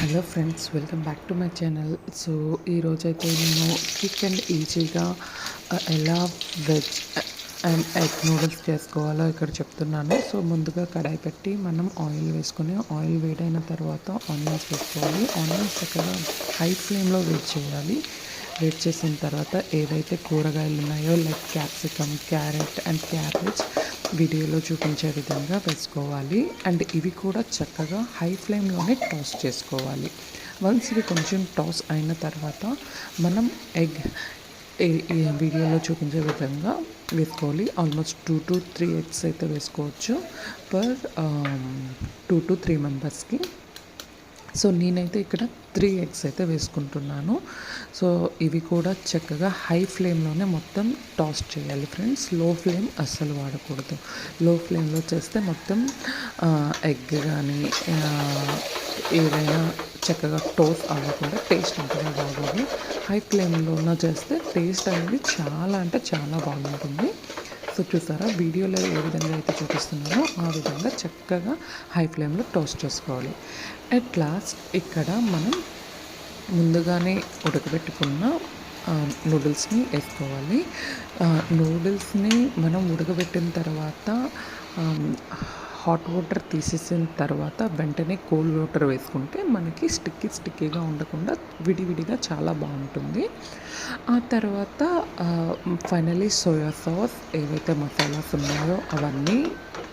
Hello friends, welcome back to my channel. So ఈరోజైతే నేను quick and ఈజీగా ఎలా వెజ్ అండ్ ఎగ్ నూడిల్స్ చేసుకోవాలో ఇక్కడ చెప్తున్నాను. సో ముందుగా కడాయి పెట్టి మనం ఆయిల్ వేసుకొని, ఆయిల్ వేడైన తర్వాత ఆనియన్స్ వేసుకోవాలి. ఆనియన్స్ చక్కగా హై ఫ్లేమ్లో వేడి చేయాలి. వేడి చేసిన తర్వాత ఏవైతే కూరగాయలు ఉన్నాయో like capsicum, carrot and cabbage వీడియోలో చూపించే విధంగా వేసుకోవాలి. అండ్ ఇవి కూడా చక్కగా హై ఫ్లేమ్లోనే టాస్ చేసుకోవాలి. వన్స్ ఇవి కొంచెం టాస్ అయిన తర్వాత మనం ఎగ్ ఈ వీడియోలో చూపించే విధంగా వేసుకోవాలి. ఆల్మోస్ట్ 2 to 3 ఎగ్స్ అయితే వేసుకోవచ్చు పర్ 2 to 3 మెంబర్స్కి. సో నేనైతే ఇక్కడ 3 ఎగ్స్ అయితే వేసుకుంటున్నాను. సో ఇవి కూడా చక్కగా హై ఫ్లేమ్లోనే మొత్తం టాస్ చేయాలి ఫ్రెండ్స్. లో ఫ్లేమ్ అస్సలు వాడకూడదు. లో ఫ్లేమ్లో చేస్తే మొత్తం ఎగ్ కానీ ఏదైనా చక్కగా టోస్ట్ అవ్వకుండా టేస్ట్ అంతగా బాగోదు. హై ఫ్లేమ్లోన చేస్తే టేస్ట్ అనేది చాలా అంటే చాలా బాగుంటుంది. సో చూసారా, వీడియోలో ఏ విధంగా అయితే చూపిస్తున్నానో ఆ విధంగా చక్కగా హై ఫ్లేమ్లో టోస్ట్ చేసుకోవాలి. అట్ లాస్ట్ ఇక్కడ మనం ముందుగానే ఉడకబెట్టుకున్న నూడిల్స్ని వేసుకోవాలి. నూడిల్స్ని మనం ఉడకబెట్టిన తర్వాత హాట్ వాటర్ తీసేసిన తర్వాత వెంటనే కోల్డ్ వాటర్ వేసుకుంటే మనకి స్టిక్కీగా ఉండకుండా విడివిడిగా చాలా బాగుంటుంది. ఆ తర్వాత ఫైనలీ సోయా సాస్, ఏవైతే మసాలాస్ ఉన్నాయో అవన్నీ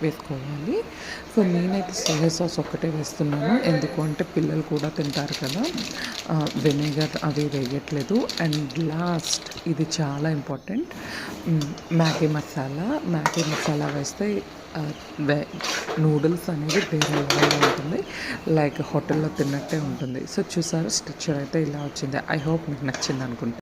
వేసుకోవాలి. సో నేనైతే సోయా సాస్ ఒక్కటే వేస్తున్నాను, ఎందుకు అంటే పిల్లలు కూడా తింటారు కదా. వెనిగర్ అవి వేయట్లేదు. అండ్ లాస్ట్ ఇది చాలా ఇంపార్టెంట్, మ్యాగీ మసాలా వేస్తే నూడిల్స్ అనేది వేరే లెవెల్లో ఉంటుంది, లైక్ హోటల్లో తిన్నట్టే ఉంటుంది. సో చూసారు, స్ట్రక్చర్ అయితే ఇలా వచ్చింది. ఐ హోప్ మీకు నచ్చింది అనుకుంటా.